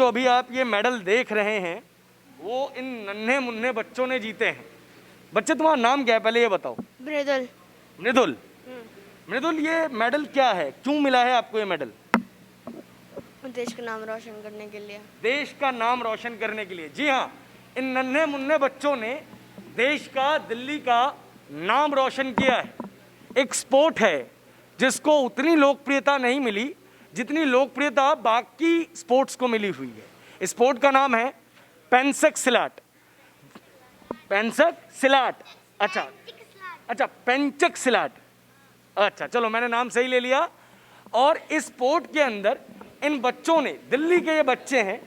जो अभी आप ये मेडल देख रहे हैं वो इन नन्हे मुन्ने बच्चों ने जीते हैं। बच्चे तुम्हारा नाम क्या है पहले ये बताओ। मृदुल। मृदुल। मृदुल, ये मेडल क्या है, क्यों मिला है आपको ये मेडल? देश का नाम रोशन करने के लिए। देश का नाम रोशन करने के लिए। जी हाँ, इन नन्हे मुन्ने बच्चों ने देश का, दिल्ली का नाम रोशन किया है। एक स्पोर्ट है जिसको उतनी लोकप्रियता नहीं मिली जितनी लोकप्रियता बाकी स्पोर्ट्स को मिली हुई है। इस स्पोर्ट का नाम है पेंचक सिलाट। पेंचक सिलाट, अच्छा अच्छा, पेंचक सिलाट। अच्छा चलो, मैंने नाम सही ले लिया। और इस स्पोर्ट के अंदर इन बच्चों ने, दिल्ली के ये बच्चे हैं,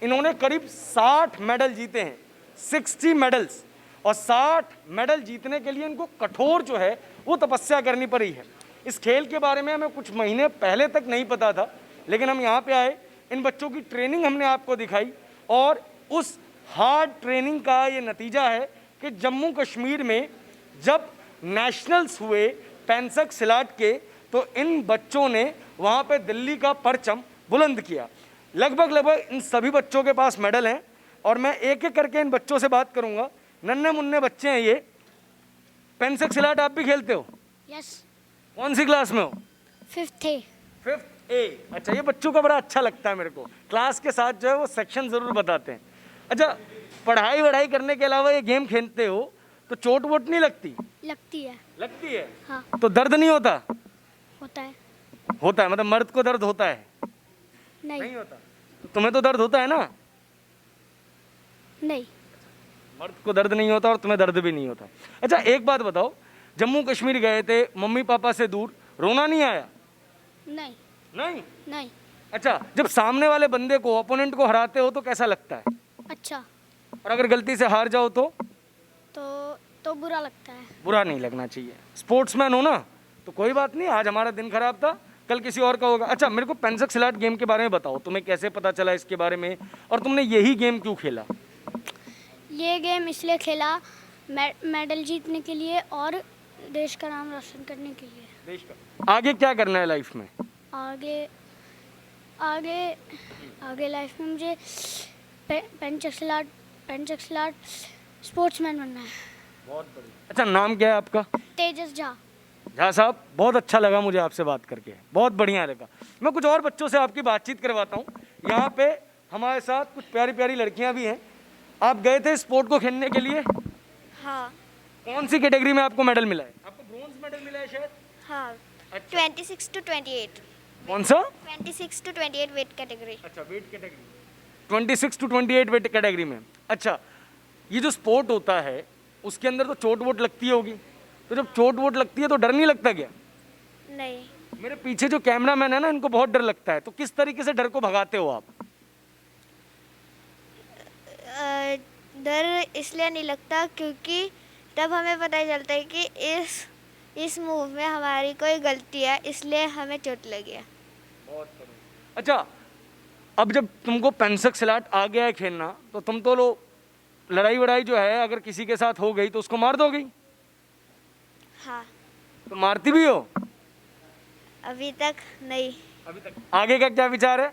इन्होंने करीब 60 मेडल जीते हैं, 60 मेडल्स। और 60 मेडल जीतने के लिए इनको कठोर जो है वो तपस्या करनी पड़ी है। इस खेल के बारे में हमें कुछ महीने पहले तक नहीं पता था, लेकिन हम यहाँ पे आए, इन बच्चों की ट्रेनिंग हमने आपको दिखाई और उस हार्ड ट्रेनिंग का ये नतीजा है कि जम्मू कश्मीर में जब नेशनल्स हुए पेंचक सिलाट के, तो इन बच्चों ने वहाँ पे दिल्ली का परचम बुलंद किया। लगभग इन सभी बच्चों के पास मेडल हैं और मैं एक एक करके इन बच्चों से बात करूंगा। नन्हे मुन्ने बच्चे हैं ये। पेंचक सिलाट आप भी खेलते हो? यस। कौन सी क्लास में हो? 5th A। 5th A। अच्छा, ये बच्चों का बड़ा अच्छा लगता है मेरे को, क्लास के साथ जो है वो सेक्शन जरूर बताते हैं। अच्छा, पढ़ाई वढ़ाई करने के अलावा ये गेम खेलते हो तो चोट वोट नहीं लगती? लगती है। लगती है? हाँ। तो दर्द नहीं होता? होता है। होता है, मतलब मर्द को दर्द होता है? नहीं होता। तो तुम्हें तो दर्द होता है ना? नहीं। मर्द को दर्द नहीं होता और तुम्हें दर्द भी नहीं होता। अच्छा एक बात बताओ, जम्मू कश्मीर गए थे मम्मी पापा से दूर, रोना नहीं आया? नहीं। नहीं? नहीं। अच्छा, जब सामने वाले बंदे को, ओपोनेंट को हराते हो तो कैसा लगता है? अच्छा। और अगर गलती से हार जाओ तो बुरा लगता है। बुरा नहीं लगना चाहिए। स्पोर्ट्समैन हो ना, तो कोई बात नहीं, आज हमारा दिन खराब था, कल किसी और का होगा। अच्छा, मेरे को पेंचक सिलाट गेम के बारे में बताओ, तुम्हें कैसे पता चला इसके बारे में और तुमने यही गेम क्यों खेला? ये गेम इसलिए खेला मेडल जीतने के लिए और देश का नाम रोशन करने के लिए। देश का आगे क्या करना है लाइफ में? आगे आगे आगे लाइफ में मुझे पेंचक सिलाट स्पोर्ट्समैन बनना है। बहुत बढ़िया। अच्छा, नाम क्या है आपका? तेजस झा। झा साहब, बहुत अच्छा लगा मुझे आपसे बात करके, बहुत बढ़िया लगा। मैं कुछ और बच्चों से आपकी बातचीत करवाता हूँ। यहाँ पे हमारे साथ कुछ प्यारी प्यारी लड़कियाँ भी हैं। आप गए थे स्पोर्ट को खेलने के लिए? हाँ। कौन सी कैटेगरी में आपको मेडल मिला है? आपको ब्रोंज मेडल मिला है शायद? हाँ। अच्छा। 26 to 28। कौन सा? 26 to 28 वेट कैटेगरी। अच्छा, weight category 26 to 28 weight category में। अच्छा, ये जो स्पोर्ट होता है उसके अंदर तो चोट वोट लगती होगी, तो जब चोट वोट लगती है तो डर नहीं लगता क्या? नहीं। मेरे पीछे जो कैमरामैन है ना, इनको बहुत डर लगता है, तो किस तरीके से डर को भगाते हो आप? डर इसलिए नहीं लगता क्योंकि तब हमें पता चलता है कि इस मूव में हमारी कोई गलती है, इसलिए हमें चोट लगी है। बहुत बढ़िया। अच्छा, अब जब तुमको पेंचक सिलाट आ गया है खेलना, तो तुम तो लो लड़ाई वड़ाई जो है अगर किसी के साथ हो गई तो उसको मार दोगी? हाँ। तो मारती भी हो? अभी तक नहीं। अभी तक। आगे का क्या विचार है?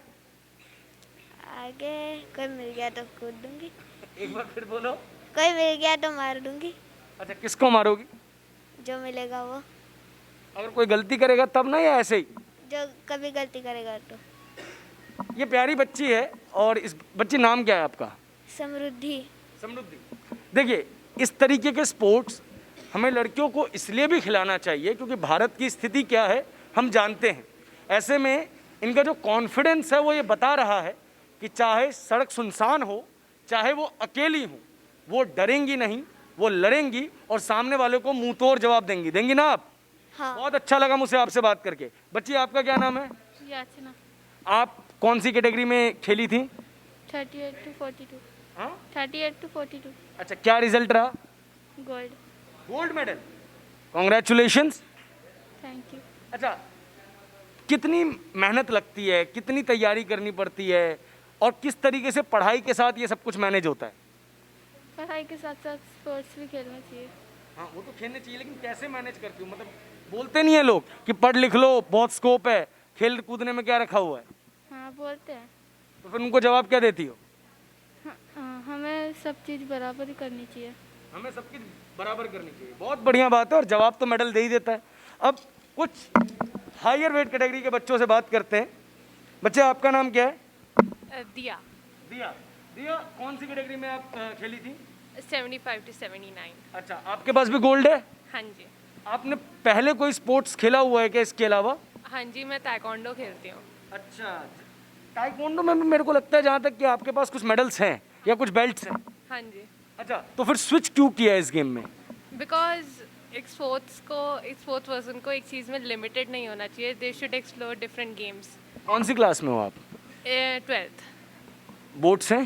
आगे कोई मिल गया तो कूद दूंगी। एक बार फिर बोलो। कोई मिल गया तो मार दूंगी। अच्छा, किसको मारोगी? जो मिलेगा वो। अगर कोई गलती करेगा तब ना, या ऐसे ही? जो कभी गलती करेगा तो। ये प्यारी बच्ची है, और इस बच्ची नाम क्या है आपका? समृद्धि। समृद्धि। देखिए, इस तरीके के स्पोर्ट्स हमें लड़कियों को इसलिए भी खिलाना चाहिए क्योंकि भारत की स्थिति क्या है हम जानते हैं। ऐसे में इनका जो कॉन्फिडेंस है वो ये बता रहा है कि चाहे सड़क सुनसान हो, चाहे वो अकेली हो, वो डरेंगी नहीं, वो लड़ेंगी और सामने वाले को मुंह तोड़ जवाब देंगी ना आप? हाँ। बहुत अच्छा लगा मुझे आपसे बात करके। बच्ची, आपका क्या नाम है? याचना। आप कौन सी कैटेगरी में खेली थी? 38 to 42। हाँ? 38 to 42। अच्छा, क्या रिजल्ट रहा? Gold. Gold medal. Congratulations. Thank you. अच्छा, कितनी मेहनत लगती है, कितनी तैयारी करनी पड़ती है और किस तरीके से पढ़ाई के साथ ये सब कुछ मैनेज होता है? पढ़ाई के साथ साथ स्पोर्ट्स भी खेलना चाहिए। हाँ, वो तो खेलने चाहिए, लेकिन कैसे मैनेज करती हूँ? मतलब बोलते नहीं है लोग कि पढ़ लिख लो, बहुत स्कोप है, खेल कूदने में क्या रखा हुआ है? हाँ बोलते हैं। तो फिर उनको जवाब क्या देती हो? हमें सब चीज़ बराबर ही करनी चाहिए। हमें सब कुछ बराबर करनी चाहिए। बहुत बढ़िया बात है, और जवाब तो मेडल दे ही देता है। अब कुछ हायर वेट कैटेगरी के बच्चों से बात करते हैं। बच्चे, आपका नाम क्या है? दिया। दिया। दिया, कौन सी कैटेगरी में आप खेली थी? 75 to 79। अच्छा, आपके पास भी गोल्ड है? हाँ जी। आपने पहले कोई स्पोर्ट्स खेला हुआ है क्या इसके अलावा? हाँ जी, मैं ताइक्वांडो खेलती हूँ। अच्छा, ताइक्वांडो में भी मेरे को लगता है जहाँ तक कि आपके पास कुछ मेडल्स हैं या कुछ बेल्ट्स हैं। हाँ जी। अच्छा, तो फिर स्विच क्यों किया इस गेम में? बिकॉज एक स्पोर्ट्स पर्सन को एक चीज़ में लिमिटेड नहीं होना चाहिए। They should explore different games. कौन सी क्लास में हो आप? 12th। बोर्ड्स हैं?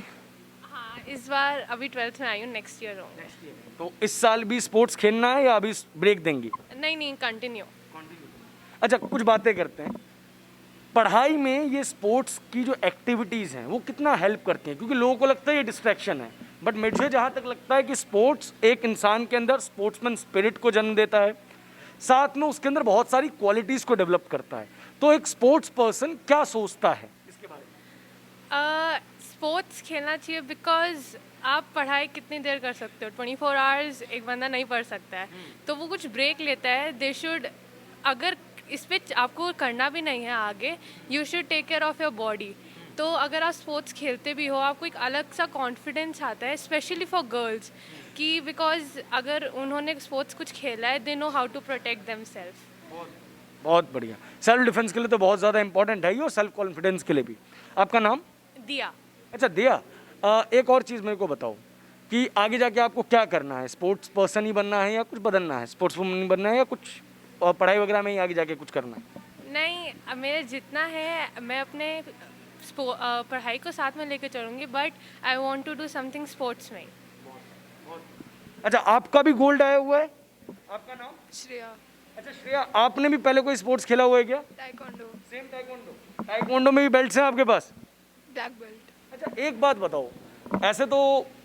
हाँ, इस बार अभी 12th में आई हूँ, नेक्स्ट ईयर होंगे। तो इस साल भी स्पोर्ट्स खेलना है या अभी ब्रेक देंगी? नहीं, कंटिन्यू। अच्छा, कुछ बातें करते हैं। पढ़ाई में ये स्पोर्ट्स की जो एक्टिविटीज़ हैं वो कितना हेल्प करती हैं? क्योंकि लोगों को लगता है ये डिस्ट्रैक्शन है, बट मुझे जहाँ तक लगता है कि स्पोर्ट्स एक इंसान के अंदर स्पोर्ट्समैन स्पिरिट को जन्म देता है, साथ में उसके अंदर बहुत सारी क्वालिटीज़ को डेवलप करता है। तो एक स्पोर्ट्स पर्सन क्या सोचता है इसके बारे में? स्पोर्ट्स खेलना चाहिए बिकॉज आप पढ़ाई कितनी देर कर सकते हो? 24 आवर्स एक बंदा नहीं पढ़ सकता है, तो वो कुछ ब्रेक लेता है। दे शुड, अगर इस पे आपको करना भी नहीं है आगे, you should take care of your body. तो अगर आप स्पोर्ट्स खेलते भी हो, आपको एक अलग सा कॉन्फिडेंस आता है, स्पेशली फॉर गर्ल्स, कि बिकॉज अगर उन्होंने स्पोर्ट्स कुछ खेला है, they know how to protect themselves. बहुत बढ़िया। सेल्फ डिफेंस के लिए तो बहुत ज़्यादा इंपॉर्टेंट है ये, और सेल्फ कॉन्फिडेंस के लिए भी। आपका नाम? दिया। अच्छा दिया, एक और चीज़ मेरे को बताओ कि आगे जाके आपको क्या करना है? स्पोर्ट्स पर्सन ही बनना है या कुछ बदलना है? स्पोर्ट्स वुमन बनना है या कुछ पढ़ाई वगैरह में ही आगे जाके कुछ करना है? नहीं, मेरा जितना है मैं अपने पढ़ाई को साथ में लेके चलूँगी, but I want to do something sports में। अच्छा, आपका भी गोल्ड आया हुआ है? आपका नाम? श्रेया। अच्छा श्रेया, आपने भी पहले कोई स्पोर्ट्स खेला हुआ है क्या? ताइक्वांडो। Same taekwondo. ताइक्वांडो में भी बेल्ट्स हैं आपके पास? Black belt. अच्छा, एक बात बताओ, ऐसे तो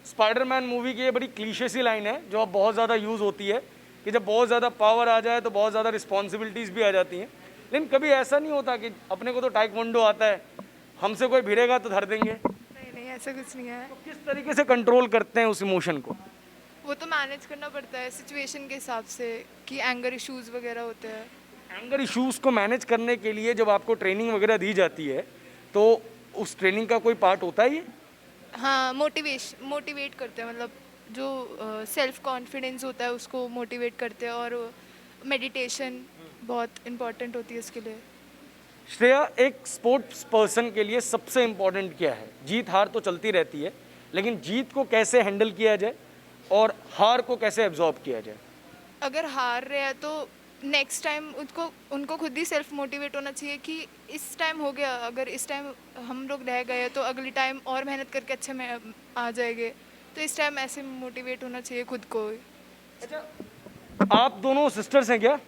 स्पाइडरमैन मूवी की ये बड़ी क्लीशे सी लाइन है जो अब बहुत ज़्यादा यूज़ होती है कि जब बहुत ज़्यादा पावर आ जाए तो बहुत ज़्यादा रिस्पॉन्सिबिलिटीज़ भी आ जाती हैं, लेकिन कभी ऐसा नहीं होता कि अपने को तो ताइक्वांडो आता है, हमसे कोई भिड़ेगा तो धर देंगे? नहीं, ऐसा कुछ नहीं है। तो किस तरीके से कंट्रोल करते हैं उस इमोशन को? वो तो मैनेज करना पड़ता है सिचुएशन के हिसाब से, कि एंगर इश्यूज वगैरह होते हैं। एंगर इश्यूज़ को मैनेज करने के लिए जब आपको ट्रेनिंग वगैरह दी जाती है तो उस ट्रेनिंग का कोई पार्ट होता है ये? हाँ, मोटिवेट करते हैं, मतलब जो सेल्फ कॉन्फिडेंस होता है उसको मोटिवेट करते हैं, और मेडिटेशन बहुत इम्पोर्टेंट होती है इसके लिए। श्रेया, एक स्पोर्ट्स पर्सन के लिए सबसे इम्पोर्टेंट क्या है? जीत हार तो चलती रहती है, लेकिन जीत को कैसे हैंडल किया जाए और हार को कैसे एब्जॉर्ब किया जाए? अगर हार रहे हैं तो नेक्स्ट टाइम उनको खुद ही सेल्फ मोटिवेट होना चाहिए कि इस टाइम हो गया, अगर इस टाइम हम लोग रह गए तो अगली टाइम और मेहनत करके अच्छे में आ जाएंगे, तो इस टाइम ऐसे मोटिवेट होना चाहिए खुद को। अच्छा, आप दोनों सिस्टर्स हैं क्या?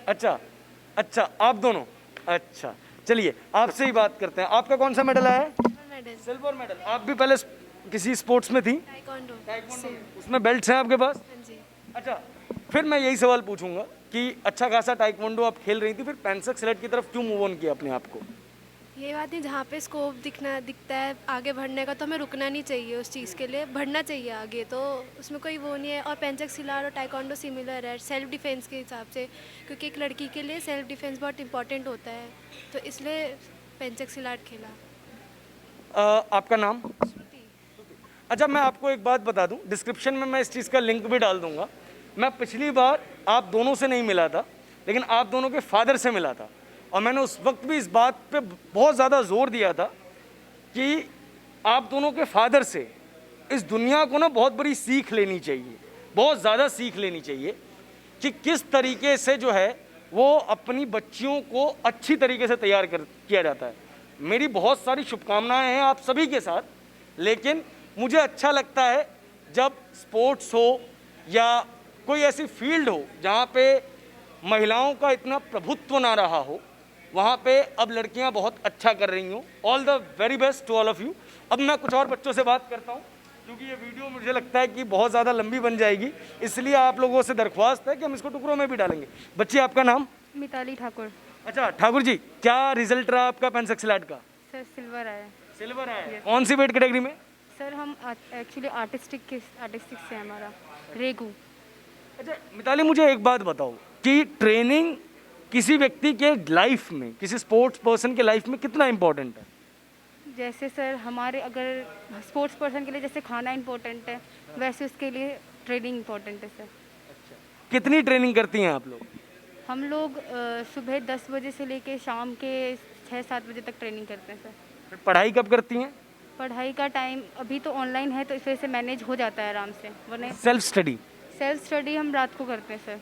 अच्छा, आप दोनों। अच्छा, चलिए आपसे ही बात करते हैं। आपका कौन सा मेडल आया है? Silver medal. आप भी पहले किसी स्पोर्ट्स में थी? ताइक्वांडो में। उसमें बेल्ट्स हैं आपके पास? हाँ जी। अच्छा, फिर मैं यही सवाल पूछूंगा कि अच्छा खासा ताइक्वांडो आप खेल रही थी, फिर पेंसिल स्लेट की तरफ क्यों मूव ऑन किया अपने आप को? ये बात नहीं, जहाँ पे स्कोप दिखता है आगे बढ़ने का, तो हमें रुकना नहीं चाहिए उस चीज़ के लिए, बढ़ना चाहिए आगे, तो उसमें कोई वो नहीं है। और पेंचक सिलाट और ताइक्वांडो सिमिलर है सेल्फ डिफेंस के हिसाब से, क्योंकि एक लड़की के लिए सेल्फ डिफेंस बहुत इंपॉर्टेंट होता है, तो इसलिए पेंचक सिलाट खेला। आपका नाम? अच्छा, मैं आपको एक बात बता दूं, डिस्क्रिप्शन में मैं इस चीज़ का लिंक भी डाल दूंगा। मैं पिछली बार आप दोनों से नहीं मिला था, लेकिन आप दोनों के फादर से मिला था, और मैंने उस वक्त भी इस बात पे बहुत ज़्यादा जोर दिया था कि आप दोनों के फादर से इस दुनिया को ना बहुत बड़ी सीख लेनी चाहिए, बहुत ज़्यादा सीख लेनी चाहिए कि किस तरीके से जो है वो अपनी बच्चियों को अच्छी तरीके से तैयार किया जाता है। मेरी बहुत सारी शुभकामनाएं हैं आप सभी के साथ, लेकिन मुझे अच्छा लगता है जब स्पोर्ट्स हो या कोई ऐसी फील्ड हो जहाँ पे महिलाओं का इतना प्रभुत्व ना रहा हो, वहाँ पे अब लड़कियाँ बहुत अच्छा कर रही हों। All the very best to all of you. अब मैं कुछ और बच्चों से बात करता हूँ, क्योंकि ये वीडियो मुझे लगता है कि बहुत ज़्यादा लंबी बन जाएगी, इसलिए आप लोगों से दरख्वास्त है कि हम इसको टुकड़ों में भी डालेंगे। बच्ची, आपका नाम? मिताली ठाकुर। अच्छा ठाकुर जी, क्या रिजल्ट रहा आपका पेंसिल स्लेट का? सर सिल्वर आया। सिल्वर है। कौन सी वेट कैटेगरी में? सर हम एक्चुअली आर्टिस्टिक से है हमारा रेगू। अच्छा मिताली, मुझे एक बात बताओ कि ट्रेनिंग किसी व्यक्ति के लाइफ में, किसी स्पोर्ट्स पर्सन के लाइफ में कितना इम्पोर्टेंट है? जैसे सर हमारे अगर स्पोर्ट्स पर्सन के लिए जैसे खाना इम्पोर्टेंट है, वैसे उसके लिए ट्रेनिंग इम्पोर्टेंट है सर। कितनी ट्रेनिंग करती हैं आप लोग? हम लोग सुबह 10 बजे से लेके शाम के 6-7 बजे तक ट्रेनिंग करते हैं सर। फिर पढ़ाई कब करती हैं? पढ़ाई का टाइम अभी तो ऑनलाइन है तो इस वजह से मैनेज हो जाता है आराम से, वरना सेल्फ स्टडी? सेल्फ स्टडी हम रात को करते हैं सर,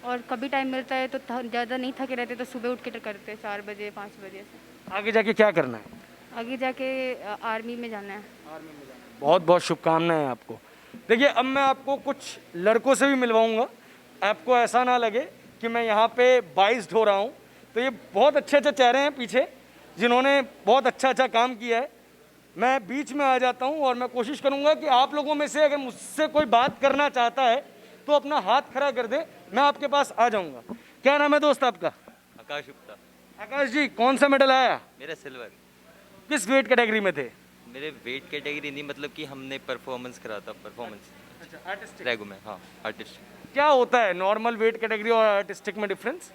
और कभी टाइम मिलता है तो ज़्यादा नहीं थके रहते तो सुबह उठ के करते हैं 4 बजे 5 बजे से। आगे जाके क्या करना है? आगे जाके आर्मी में जाना है। बहुत बहुत शुभकामनाएं आपको। देखिए अब मैं आपको कुछ लड़कों से भी मिलवाऊंगा, आपको ऐसा ना लगे कि मैं यहाँ पे बाइस्ड हो रहा हूँ। तो ये बहुत अच्छे अच्छे चेहरे हैं पीछे जिन्होंने बहुत अच्छा अच्छा काम किया है। मैं बीच में आ जाता हूँ और मैं कोशिश करूँगा कि आप लोगों में से अगर मुझसे कोई बात करना चाहता है तो अपना हाथ खड़ा कर दे, मैं आपके पास आ जाऊँगा। क्या नाम है दोस्त आपका? आकाश गुप्ता। आकाश जी, कौन सा मेडल आया? मेरा सिल्वर। किस वेट कैटेगरी में थे? मेरे वेट कैटेगरी नहीं, मतलब कि हमने परफॉर्मेंस करा था, परफॉर्मेंस अच्छा, आर्टिस्टिक। रैगू में। हाँ आर्टिस्ट। क्या होता है नॉर्मल वेट कैटेगरी और आर्टिस्टिक में डिफरेंस?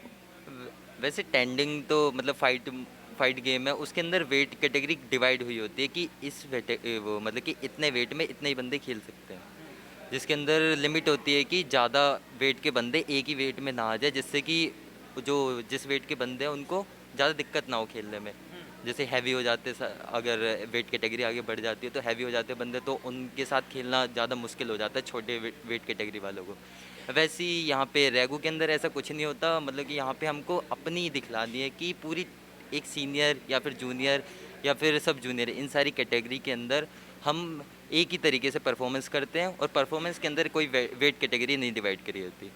वैसे टेंडिंग तो मतलब फाइट गेम है, उसके अंदर वेट कैटेगरी डिवाइड हुई होती है कि इस वो मतलब कि इतने वेट में इतने ही बंदे खेल सकते हैं, जिसके अंदर लिमिट होती है कि ज़्यादा वेट के बंदे एक ही वेट में ना आ जाए, जिससे कि जो जिस वेट के बंदे हैं उनको ज़्यादा दिक्कत ना हो खेलने में। जैसे हैवी हो जाते, अगर वेट कैटेगरी आगे बढ़ जाती है तो हैवी हो जाते बंदे, तो उनके साथ खेलना ज़्यादा मुश्किल हो जाता है छोटे वेट कैटेगरी वालों को। वैसे ही यहाँ पे रैगू के अंदर ऐसा कुछ नहीं होता, मतलब कि यहाँ पे हमको अपनी दिखलानी है कि पूरी एक सीनियर या फिर जूनियर या फिर सब जूनियर, इन सारी कैटेगरी के अंदर हम एक ही तरीके से परफॉर्मेंस करते हैं, और परफॉर्मेंस के अंदर कोई वेट कैटेगरी नहीं डिवाइड करी होती।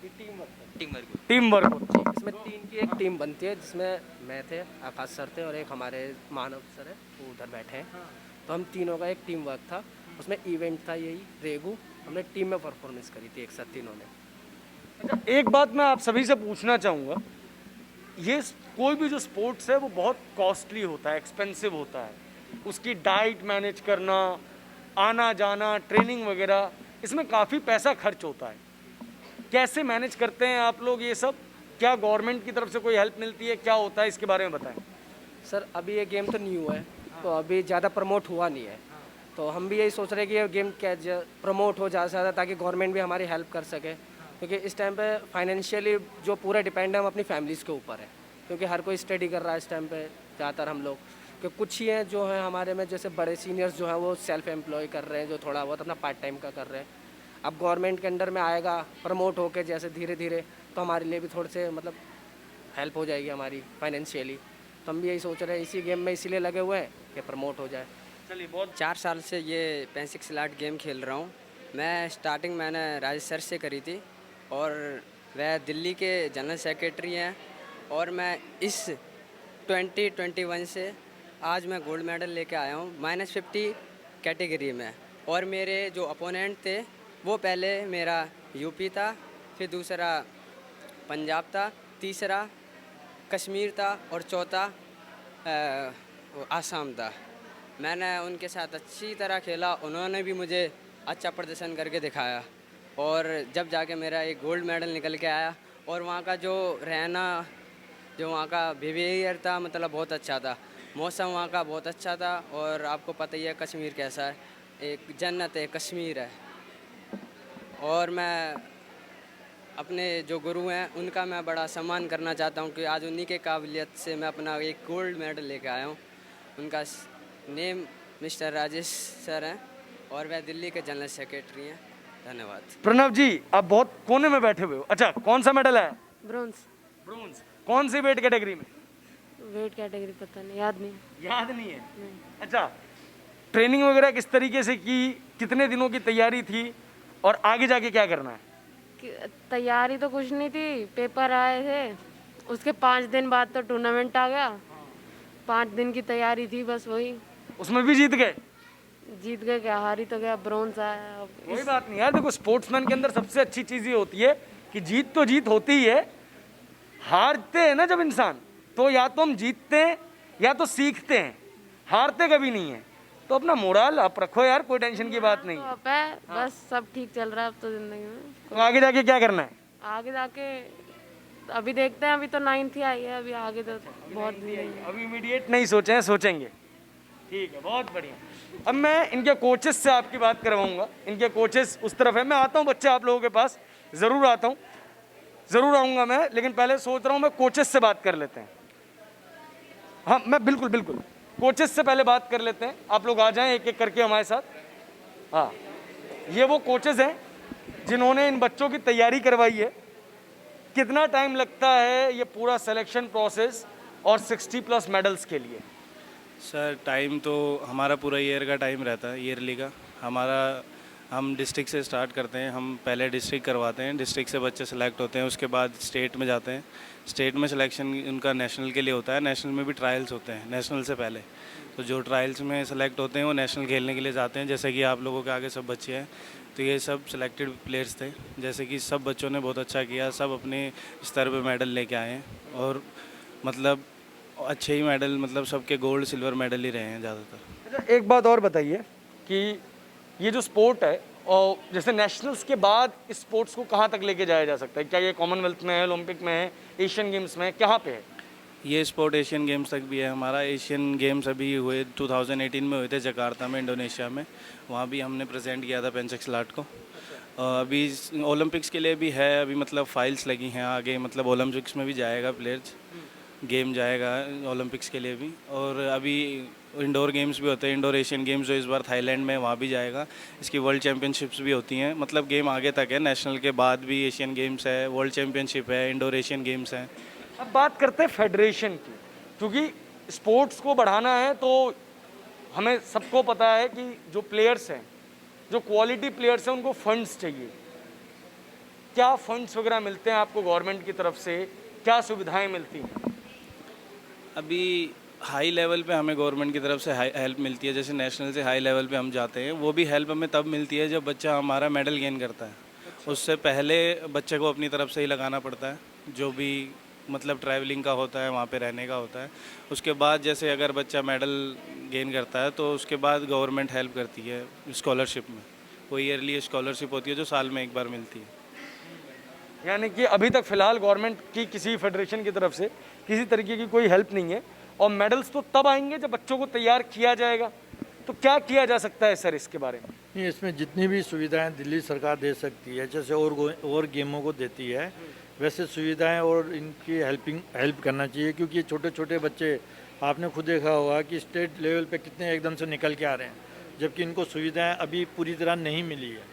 Team work. इसमें 3 की एक टीम बनती है, जिसमें मैं थे, आकाश सर थे और एक हमारे मानव सर है, वो उधर बैठे हैं। तो हम तीनों का एक टीम वर्क था, उसमें इवेंट था यही रेगू, हमने टीम में परफॉर्मेंस करी थी एक साथ तीनों ने। अच्छा, एक बात मैं आप सभी से पूछना चाहूँगा, ये कोई भी जो स्पोर्ट्स है वो बहुत कॉस्टली होता है, एक्सपेंसिव होता है, उसकी डाइट मैनेज करना, आना जाना, ट्रेनिंग वगैरह, इसमें काफ़ी पैसा खर्च होता है। कैसे मैनेज करते हैं आप लोग ये सब? क्या गवर्नमेंट की तरफ से कोई हेल्प मिलती है? क्या होता है इसके बारे में बताएं। सर अभी ये गेम तो न्यू है, तो अभी ज़्यादा प्रमोट हुआ नहीं है, तो हम भी यही सोच रहे हैं कि ये गेम क्या प्रमोट हो ज़्यादा से ज़्यादा, ताकि गवर्नमेंट भी हमारी हेल्प कर सके, क्योंकि इस टाइम पे फाइनेंशियली जो पूरा डिपेंड है हम अपनी फैमिलीज़ के ऊपर है, क्योंकि हर कोई स्टडी कर रहा है इस टाइम पे ज़्यादातर हम लोग, क्योंकि कुछ ही हैं जो हैं हमारे में, जैसे बड़े सीनियर्स जो हैं वो सेल्फ एम्प्लॉय कर रहे हैं, जो थोड़ा बहुत अपना पार्ट टाइम का कर रहे हैं। अब गवर्नमेंट के अंडर में आएगा प्रमोट होके जैसे धीरे धीरे, तो हमारे लिए भी थोड़े से मतलब हेल्प हो जाएगी हमारी फाइनेंशियली। तो हम भी यही सोच रहे हैं, इसी गेम में इसीलिए लगे हुए हैं कि प्रमोट हो जाए। चलिए, बहुत 4 साल से ये पेंसिल स्लैट गेम खेल रहा हूँ। मैं स्टार्टिंग मैंने राजेश सर से करी थी, और वह दिल्ली के जनरल सेक्रेटरी हैं, और मैं इस 2021 से आज मैं गोल्ड मेडल लेके आया हूँ -50 कैटेगरी में। और मेरे जो अपोनेंट थे वो पहले मेरा यूपी था, फिर दूसरा पंजाब था, तीसरा कश्मीर था, और चौथा आसाम था। मैंने उनके साथ अच्छी तरह खेला, उन्होंने भी मुझे अच्छा प्रदर्शन करके दिखाया, और जब जाके मेरा एक गोल्ड मेडल निकल के आया। और वहाँ का जो रहना, जो वहाँ का बिहेवियर था, मतलब बहुत अच्छा था, मौसम वहाँ का बहुत अच्छा था। और आपको पता ही है कश्मीर कैसा है, एक जन्नत है कश्मीर है। और मैं अपने जो गुरु हैं उनका मैं बड़ा सम्मान करना चाहता हूँ कि आज उन्हीं के काबिलियत से मैं अपना एक गोल्ड मेडल लेके आया हूँ। उनका नेम मिस्टर राजेश सर हैं, और वह दिल्ली के जनरल सेक्रेटरी हैं। धन्यवाद। प्रणव जी, आप बहुत कोने में बैठे हुए हो। अच्छा, कौन सा मेडल है? ब्रोंज। ब्रोंज। कौन सी वेट कैटेगरी में? वेट कैटेगरी पता नहीं, याद नहीं। याद नहीं है? अच्छा, ट्रेनिंग वगैरह किस तरीके से की, कितने दिनों की तैयारी थी, और आगे जाके क्या करना है? तैयारी तो कुछ नहीं थी, पेपर आए थे, उसके 5 दिन बाद तो टूर्नामेंट आ गया। 5 दिन की तैयारी थी बस, वही। उसमें भी जीत गए? जीत गए क्या, हारी तो गया, ब्रोंज आया। कोई बात नहीं यार, देखो स्पोर्ट्समैन के अंदर सबसे अच्छी चीज़ ये होती है कि जीत तो जीत होती ही है, हारते हैं ना जब इंसान, तो या तो हम जीतते हैं या तो सीखते हैं, हारते कभी नहीं है। तो अपना मोरल आप रखो यार, कोई टेंशन की बात नहीं तो है। अब है बस सब ठीक चल रहा है अब तो ज़िंदगी में। तो आगे जाके क्या करना है? आगे जाके अभी देखते हैं, अभी तो 9th ही आई है, अभी आगे तो बहुत दिन नहीं है। अभी इमीडिएट नहीं सोचे हैं, सोचेंगे। ठीक है, बहुत बढ़िया। अब मैं इनके कोचेस से आपकी बात करवाऊंगा। इनके कोचेस उस तरफ है, मैं आता हूँ बच्चे आप लोगों के पास, ज़रूर आता हूँ, ज़रूर आऊँगा मैं, लेकिन पहले सोच रहा हूँ मैं कोचेस से बात कर लेते हैं। हाँ, मैं बिल्कुल बिल्कुल कोचेस से पहले बात कर लेते हैं। आप लोग आ जाएं एक एक करके हमारे साथ। हाँ, ये वो कोचेस हैं जिन्होंने इन बच्चों की तैयारी करवाई है। कितना टाइम लगता है ये पूरा सिलेक्शन प्रोसेस और 60+ मेडल्स के लिए? सर टाइम तो हमारा पूरा ईयर का टाइम रहता है, ईयरली का हमारा। हम डिस्ट्रिक्ट से स्टार्ट करते हैं, हम पहले डिस्ट्रिक्ट करवाते हैं, डिस्ट्रिक्ट से बच्चे सेलेक्ट होते हैं, उसके बाद स्टेट में जाते हैं, स्टेट में सिलेक्शन उनका नेशनल के लिए होता है, नेशनल में भी ट्रायल्स होते हैं नेशनल से पहले। तो जो ट्रायल्स में सेलेक्ट होते हैं वो नेशनल खेलने के लिए जाते हैं। जैसे कि आप लोगों के आगे सब बच्चे हैं, तो ये सब सिलेक्टेड प्लेयर्स थे। जैसे कि सब बच्चों ने बहुत अच्छा किया, सब अपने स्तर पे मेडल लेके आए हैं और मतलब अच्छे ही मेडल, मतलब सबके गोल्ड सिल्वर मेडल ही रहे हैं ज़्यादातर। अच्छा, एक बात और बताइए कि ये जो स्पोर्ट है, और जैसे नेशनल्स के बाद इस स्पोर्ट्स को कहाँ तक लेके जाया जा सकता है? क्या ये कॉमनवेल्थ में है, ओलंपिक में है, एशियन गेम्स में है, कहाँ पे है? ये स्पोर्ट एशियन गेम्स तक भी है हमारा। एशियन गेम्स अभी हुए 2018 में हुए थे जकार्ता में, इंडोनेशिया में। वहाँ भी हमने प्रेजेंट किया था पेंचेक सिलाट को। अभी ओलंपिक्स के लिए भी है, अभी मतलब फाइल्स लगी हैं आगे, मतलब ओलंपिक्स में भी जाएगा प्लेयर्स, गेम जाएगा ओलंपिक्स के लिए भी। और अभी इंडोर गेम्स भी होते हैं, इंडोर एशियन गेम्स जो इस बार थाईलैंड में, वहाँ भी जाएगा। इसकी वर्ल्ड चैम्पियनशिप्स भी होती हैं, मतलब गेम आगे तक है। नेशनल के बाद भी एशियन गेम्स है, वर्ल्ड चैम्पियनशिप है, इंडोर एशियन गेम्स हैं। अब बात करते हैं फेडरेशन की, क्योंकि स्पोर्ट्स को बढ़ाना है तो हमें सबको पता है कि जो प्लेयर्स हैं, जो क्वालिटी प्लेयर्स हैं, उनको फंड्स चाहिए। क्या फंड्स वगैरह मिलते हैं आपको गवर्नमेंट की तरफ से? क्या सुविधाएं मिलती हैं? अभी हाई लेवल पे हमें गवर्नमेंट की तरफ से हेल्प मिलती है। जैसे नेशनल से हाई लेवल पे हम जाते हैं, वो भी हेल्प हमें तब मिलती है जब बच्चा हमारा मेडल गेन करता है। उससे पहले बच्चे को अपनी तरफ से ही लगाना पड़ता है, जो भी मतलब ट्रैवलिंग का होता है, वहाँ पे रहने का होता है। उसके बाद जैसे अगर बच्चा मेडल गेन करता है तो उसके बाद गवर्नमेंट हेल्प करती है स्कॉलरशिप में। वो ईयरली स्कॉलरशिप होती है जो साल में एक बार मिलती है। यानी कि अभी तक फिलहाल गवर्नमेंट की किसी फेडरेशन की तरफ से किसी तरीके की कोई हेल्प नहीं है, और मेडल्स तो तब आएंगे जब बच्चों को तैयार किया जाएगा। तो क्या किया जा सकता है सर इसके बारे में? नहीं, इसमें जितनी भी सुविधाएं दिल्ली सरकार दे सकती है, जैसे और गेमों को देती है, वैसे सुविधाएं और इनकी हेल्प करना चाहिए। क्योंकि छोटे छोटे बच्चे, आपने खुद देखा होगा कि स्टेट लेवल पे कितने एकदम से निकल के आ रहे हैं, जबकि इनको सुविधाएं अभी पूरी तरह नहीं मिली है।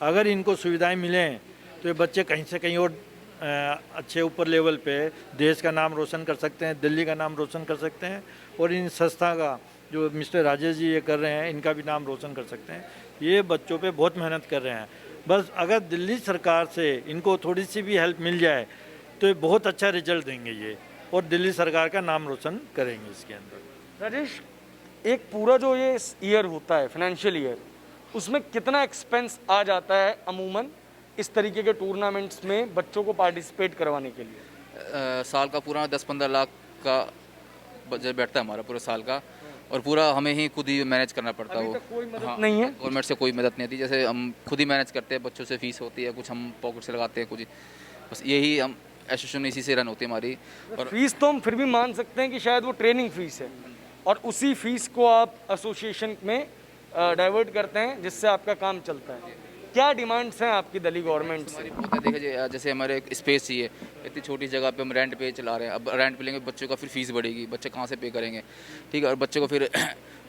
अगर इनको सुविधाएं मिलें तो ये बच्चे कहीं से कहीं और अच्छे ऊपर लेवल पे देश का नाम रोशन कर सकते हैं, दिल्ली का नाम रोशन कर सकते हैं, और इन संस्था का जो मिस्टर राजेश जी ये कर रहे हैं, इनका भी नाम रोशन कर सकते हैं। ये बच्चों पे बहुत मेहनत कर रहे हैं। बस अगर दिल्ली सरकार से इनको थोड़ी सी भी हेल्प मिल जाए तो ये बहुत अच्छा रिजल्ट देंगे ये, और दिल्ली सरकार का नाम रोशन करेंगे इसके अंदर। राजेश, एक पूरा जो ये ईयर होता है, फाइनेंशियल ईयर, उसमें कितना एक्सपेंस आ जाता है अमूमन इस तरीके के टूर्नामेंट्स में बच्चों को पार्टिसिपेट करवाने के लिए? साल का पूरा 10-15 लाख का बजट बैठता है हमारा पूरा साल का, और पूरा हमें ही खुद ही मैनेज करना पड़ता है। वो कोई मदद नहीं है गवर्नमेंट से, कोई मदद नहीं आती। जैसे हम खुद ही मैनेज करते हैं, बच्चों से फीस होती है, कुछ हम पॉकेट से लगाते हैं, कुछ बस यही हम एसोसिएशन इसी से रन होती है हमारी। और फीस तो हम फिर भी मान सकते हैं कि शायद वो ट्रेनिंग फीस है, और उसी फीस को आप एसोसिएशन में डाइवर्ट करते हैं, जिससे आपका काम चलता है। क्या डिमांड्स हैं आपकी दिल्ली गवर्नमेंट से? देखिए, जैसे हमारे एक स्पेस चाहिए, इतनी छोटी जगह पे हम रेंट पे चला रहे हैं। अब रेंट पे लेंगे बच्चों का, फिर फीस बढ़ेगी, बच्चे कहाँ से पे करेंगे? ठीक है। और बच्चों को फिर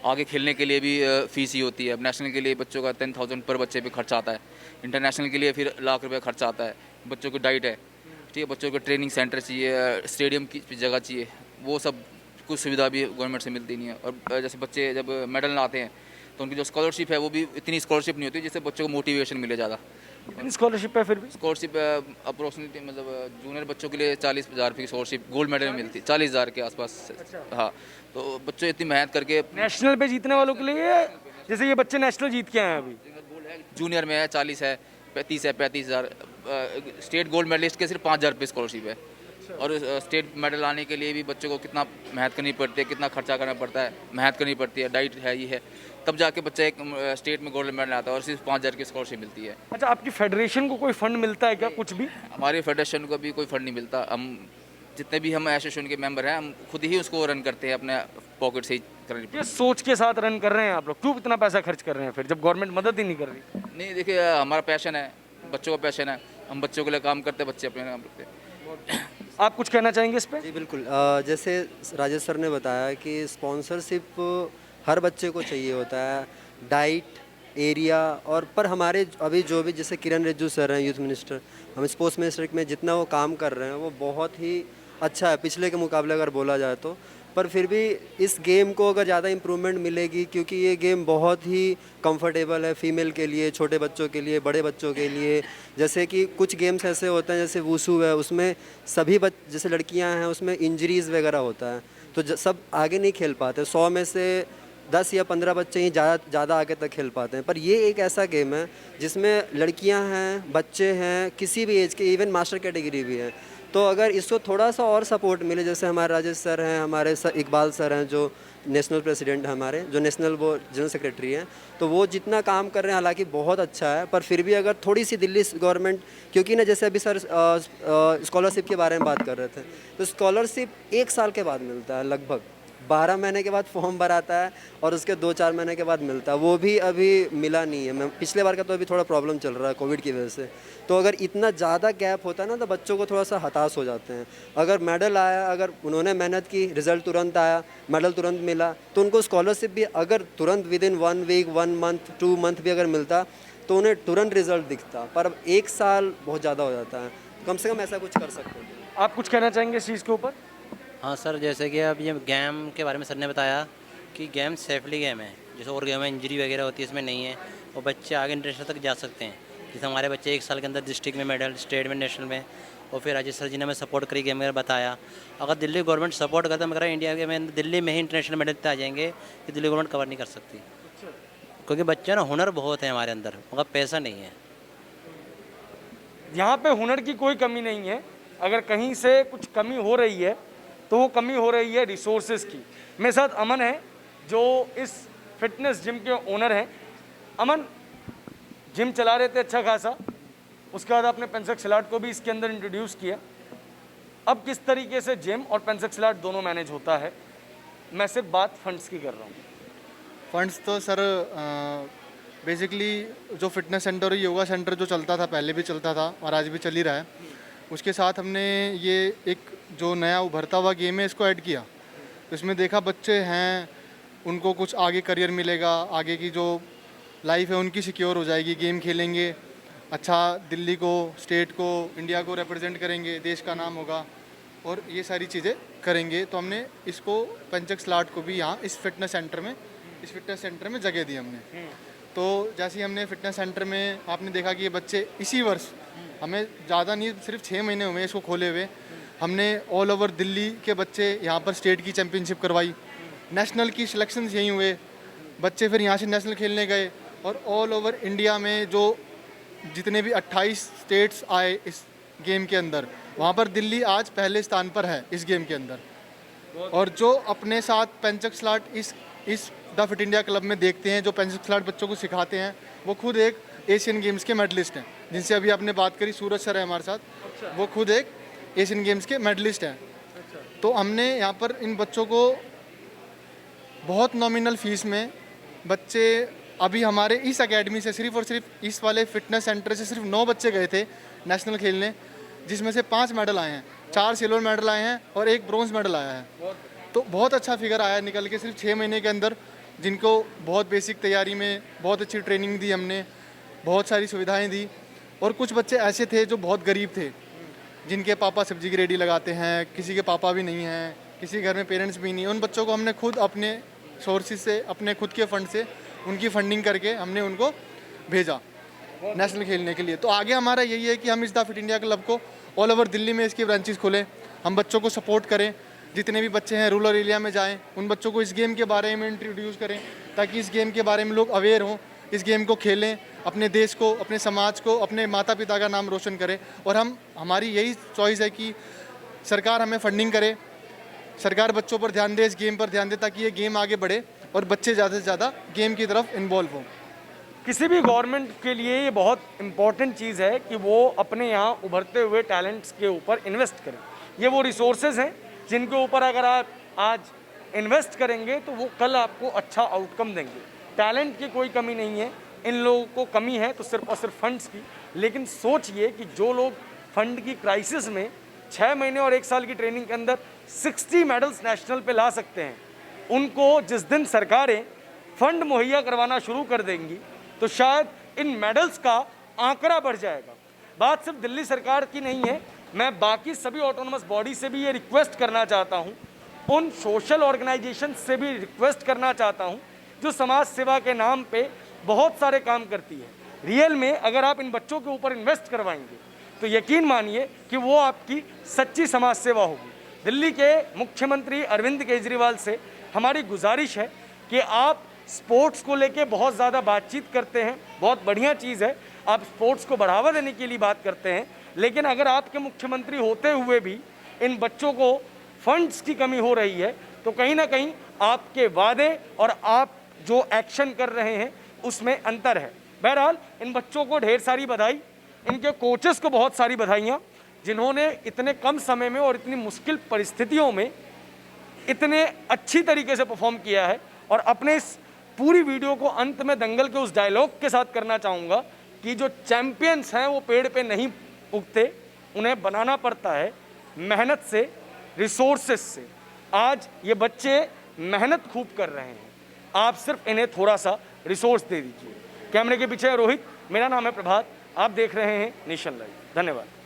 आगे खेलने के लिए भी फीस ही होती है। अब नेशनल के लिए बच्चों का 10,000 पर बच्चे पे खर्चा आता है, इंटरनेशनल के लिए फिर लाख रुपये खर्चा आता है। बच्चों को डाइट है, ठीक है, बच्चों को ट्रेनिंग सेंटर चाहिए, स्टेडियम की जगह चाहिए, वो सब कुछ सुविधा भी गवर्नमेंट से मिलती नहीं है। और जैसे बच्चे जब मेडल लाते हैं तो उनकी जो स्कॉलरशिप है वो भी इतनी स्कॉलरशिप नहीं होती जिससे बच्चों को मोटिवेशन मिले ज़्यादा। कितनी स्कॉलरशिप है? फिर भी स्कॉलरशिप अप्रोक्सीमेटली मतलब जूनियर बच्चों के लिए 40,000 रुपये की स्कॉलरशिप गोल्ड मेडल में मिलती है, 40,000 के आसपास। हाँ, तो बच्चे इतनी मेहनत करके नेशनल पे जीतने वालों के लिए, जैसे ये बच्चे नेशनल जीत के आए हैं अभी, जूनियर में है 40 है, 35 है, 35,000। स्टेट गोल्ड मेडलिस्ट के सिर्फ 5,000 रुपये स्कॉलरशिप है। और स्टेट मेडल लाने के लिए भी बच्चों को कितना मेहनत करनी पड़ती है, कितना खर्चा करना पड़ता है, मेहनत करनी पड़ती है, डाइट है, ये है। तब जाके बच्चा एक स्टेट में गोल्ड मेडल आता है और सिर्फ 5,000 की स्कॉलरशिप मिलती है। अच्छा, आपकी फेडरेशन को कोई फंड मिलता है क्या, कुछ भी? हमारी फेडरेशन को भी कोई फंड नहीं मिलता। हम जितने भी हम एसोसिएशन के मेंबर हैं, हम खुद ही उसको रन करते हैं, अपने पॉकेट से ही करनी ये सोच के साथ रन कर रहे हैं आप लोग? क्यों इतना पैसा खर्च कर रहे हैं फिर, जब गवर्नमेंट मदद ही नहीं कर रही? नहीं, देखिए हमारा पैशन है, बच्चों का पैशन है, हम बच्चों के लिए काम करते हैं, बच्चे अपने काम करते हैं। आप कुछ कहना चाहेंगे इस पे? जी बिल्कुल, जैसे राजेश सर ने बताया कि स्पॉन्सरशिप हर बच्चे को चाहिए होता है, डाइट, एरिया, और पर हमारे अभी जो भी जैसे किरण रिजिजू सर हैं यूथ मिनिस्टर, हम स्पोर्ट्स मिनिस्टर में जितना वो काम कर रहे हैं वो बहुत ही अच्छा है पिछले के मुकाबले अगर बोला जाए तो। पर फिर भी इस गेम को अगर ज़्यादा इम्प्रूवमेंट मिलेगी, क्योंकि ये गेम बहुत ही कंफर्टेबल है फीमेल के लिए, छोटे बच्चों के लिए, बड़े बच्चों के लिए। जैसे कि कुछ गेम्स ऐसे होते हैं जैसे वूसू है, उसमें सभी जैसे लड़कियां हैं उसमें इंजरीज़ वगैरह होता है, तो सब आगे नहीं खेल पाते। 100 में से 10 या 15 बच्चे ही ज़्यादा आगे तक खेल पाते हैं। पर ये एक ऐसा गेम है जिसमें लड़कियां हैं, बच्चे हैं, किसी भी एज के, इवन मास्टर कैटेगरी भी है। तो अगर इसको थोड़ा सा और सपोर्ट मिले, जैसे हमारे राजेश सर हैं, हमारे सर इकबाल सर हैं जो नेशनल प्रेसिडेंट हमारे, जो नेशनल वो जनरल सेक्रेटरी हैं, तो वो जितना काम कर रहे हैं हालांकि बहुत अच्छा है, पर फिर भी अगर थोड़ी सी दिल्ली गवर्नमेंट, क्योंकि ना जैसे अभी सर स्कॉलरशिप के बारे में बात कर रहे थे, तो स्कॉलरशिप 1 साल के बाद मिलता है, लगभग 12 महीने के बाद फॉर्म भराता है और उसके 2-4 महीने के बाद मिलता है, वो भी अभी मिला नहीं है। मैं पिछले बार का तो अभी थोड़ा प्रॉब्लम चल रहा है कोविड की वजह से। तो अगर इतना ज़्यादा गैप होता है ना तो बच्चों को थोड़ा सा हताश हो जाते हैं। अगर मेडल आया, अगर उन्होंने मेहनत की, रिज़ल्ट तुरंत आया, मेडल तुरंत मिला, तो उनको स्कॉलरशिप भी अगर तुरंत विदिन 1 वीक, 1 मंथ, 2 मंथ भी अगर मिलता तो उन्हें तुरंत रिजल्ट दिखता। पर अब 1 साल बहुत ज़्यादा हो जाता है, कम से कम ऐसा कुछ कर सकते हैं। आप कुछ कहना चाहेंगे इस चीज़ के ऊपर? हाँ सर, जैसे कि अब ये गेम के बारे में सर ने बताया कि गेम सेफली गेम है, जैसे और गेम में इंजरी वगैरह होती है, इसमें नहीं है, और बच्चे आगे इंटरनेशनल तक जा सकते हैं। जैसे हमारे बच्चे 1 साल के अंदर डिस्ट्रिक्ट में मेडल, स्टेट में, नेशनल में, और फिर राजेश सर जी ने हमें सपोर्ट करी गेम वगैरह बताया। अगर दिल्ली गवर्नमेंट सपोर्ट करता, मगर इंडिया के में दिल्ली में ही इंटरनेशनल मेडल आ जाएंगे कि दिल्ली गवर्नमेंट कवर नहीं कर सकती, क्योंकि बच्चे ना हुनर बहुत है हमारे अंदर, मगर पैसा नहीं है। यहाँ पे हुनर की कोई कमी नहीं है, अगर कहीं से कुछ कमी हो रही है तो वो कमी हो रही है रिसोर्सेज की। मेरे साथ अमन है जो इस फिटनेस जिम के ओनर हैं। अमन, जिम चला रहे थे अच्छा खासा, उसके बाद आपने पेंसिल सिलाट को भी इसके अंदर इंट्रोड्यूस किया। अब किस तरीके से जिम और पेंसिल सिलाट दोनों मैनेज होता है? मैं सिर्फ बात फंड्स की कर रहा हूँ। फंड्स तो सर बेसिकली जो फिटनेस सेंटर और योगा सेंटर जो चलता था, पहले भी चलता था और आज भी चल ही रहा है, उसके साथ हमने ये एक जो नया उभरता हुआ गेम है इसको ऐड किया। तो इसमें देखा बच्चे हैं, उनको कुछ आगे करियर मिलेगा, आगे की जो लाइफ है उनकी सिक्योर हो जाएगी, गेम खेलेंगे, अच्छा दिल्ली को, स्टेट को, इंडिया को रिप्रेजेंट करेंगे, देश का नाम होगा और ये सारी चीज़ें करेंगे। तो हमने इसको पेंचक स्लाट को भी यहाँ इस फिटनेस सेंटर में जगह दी हमने। तो जैसे ही हमने फिटनेस सेंटर में आपने देखा कि ये बच्चे इसी वर्ष, हमें ज़्यादा नहीं, सिर्फ 6 महीने हुए इसको खोले हुए, हमने ऑल ओवर दिल्ली के बच्चे यहाँ पर स्टेट की चैम्पियनशिप करवाई, नेशनल की सिलेक्शन यहीं हुए, बच्चे फिर यहाँ से नेशनल खेलने गए और ऑल ओवर इंडिया में जो जितने भी 28 स्टेट्स आए इस गेम के अंदर, वहाँ पर दिल्ली आज पहले स्थान पर है इस गेम के अंदर। और जो अपने साथ पेंचक स्लाट इस द फिट इंडिया क्लब में देखते हैं, जो पेंचक स्लाट बच्चों को सिखाते हैं, वो खुद एक एशियन गेम्स के मेडलिस्ट हैं, जिनसे अभी आपने बात करी, सूरज सर है हमारे साथ। अच्छा। वो खुद एक एशियन गेम्स के मेडलिस्ट हैं। अच्छा। तो हमने यहाँ पर इन बच्चों को बहुत नॉमिनल फीस में, बच्चे अभी हमारे इस एकेडमी से सिर्फ और सिर्फ इस वाले फिटनेस सेंटर से सिर्फ 9 बच्चे गए थे नेशनल खेलने, जिसमें से 5 मेडल आए हैं, 4 सिल्वर मेडल आए हैं और 1 ब्रॉन्ज मेडल आया है। तो बहुत अच्छा फिगर आया निकल के सिर्फ 6 महीने के अंदर, जिनको बहुत बेसिक तैयारी में बहुत अच्छी ट्रेनिंग दी हमने, बहुत सारी सुविधाएं दी। और कुछ बच्चे ऐसे थे जो बहुत गरीब थे, जिनके पापा सब्जी की रेडी लगाते हैं, किसी के पापा भी नहीं हैं, किसी घर में पेरेंट्स भी नहीं। उन बच्चों को हमने खुद अपने सोर्सेज से, अपने खुद के फंड से उनकी फंडिंग करके हमने उनको भेजा नेशनल खेलने के लिए। तो आगे हमारा यही है कि हम इस द फिट इंडिया क्लब को ऑल ओवर दिल्ली में इसकी ब्रांचेस खोलें, हम बच्चों को सपोर्ट करें, जितने भी बच्चे हैं रूरल एरिया में जाएं, उन बच्चों को इस गेम के बारे में इंट्रोड्यूस करें, ताकि इस गेम के बारे में लोग अवेयर हों, इस गेम को खेलें, अपने देश को, अपने समाज को, अपने माता पिता का नाम रोशन करें। और हमारी यही चॉइस है कि सरकार हमें फंडिंग करे, सरकार बच्चों पर ध्यान दे, इस गेम पर ध्यान दे, ताकि ये गेम आगे बढ़े और बच्चे ज़्यादा से ज़्यादा गेम की तरफ इन्वॉल्व हों। किसी भी गवर्नमेंट के लिए ये बहुत इम्पॉर्टेंट चीज़ है कि वो अपने यहाँ उभरते हुए टैलेंट्स के ऊपर इन्वेस्ट करें। ये वो रिसोर्सेज हैं जिनके ऊपर अगर आप आज इन्वेस्ट करेंगे तो वो कल आपको अच्छा आउटकम देंगे। टैलेंट की कोई कमी नहीं है, इन लोगों को कमी है तो सिर्फ और सिर्फ फंड्स की। लेकिन सोचिए कि जो लोग फंड की क्राइसिस में 6 महीने और 1 साल की ट्रेनिंग के अंदर 60 मेडल्स नेशनल पे ला सकते हैं, उनको जिस दिन सरकारें फंड मुहैया करवाना शुरू कर देंगी तो शायद इन मेडल्स का आंकड़ा बढ़ जाएगा। बात सिर्फ दिल्ली सरकार की नहीं है, मैं बाकी सभी ऑटोनमस बॉडी से भी ये रिक्वेस्ट करना चाहता हूँ, उन सोशल ऑर्गेनाइजेशन से भी रिक्वेस्ट करना चाहता हूँ जो समाज सेवा के नाम पे बहुत सारे काम करती है। रियल में अगर आप इन बच्चों के ऊपर इन्वेस्ट करवाएंगे तो यकीन मानिए कि वो आपकी सच्ची समाज सेवा होगी। दिल्ली के मुख्यमंत्री अरविंद केजरीवाल से हमारी गुजारिश है कि आप स्पोर्ट्स को लेके बहुत ज़्यादा बातचीत करते हैं, बहुत बढ़िया चीज़ है, आप स्पोर्ट्स को बढ़ावा देने के लिए बात करते हैं, लेकिन अगर आपके मुख्यमंत्री होते हुए भी इन बच्चों को फंड्स की कमी हो रही है तो कहीं ना कहीं आपके वादे और आप जो एक्शन कर रहे हैं उसमें अंतर है। बहरहाल इन बच्चों को ढेर सारी बधाई, इनके कोचेस को बहुत सारी बधाइयाँ जिन्होंने इतने कम समय में और इतनी मुश्किल परिस्थितियों में इतने अच्छी तरीके से परफॉर्म किया है। और अपने इस पूरी वीडियो को अंत में दंगल के उस डायलॉग के साथ करना चाहूँगा कि जो चैंपियंस हैं वो पेड़ पे नहीं उगते, उन्हें बनाना पड़ता है मेहनत से, रिसोर्सेस से। आज ये बच्चे मेहनत खूब कर रहे हैं, आप सिर्फ इन्हें थोड़ा सा रिसोर्स दे दीजिए। कैमरे के पीछे रोहित, मेरा नाम है प्रभात, आप देख रहे हैं नेशन लाइव। धन्यवाद।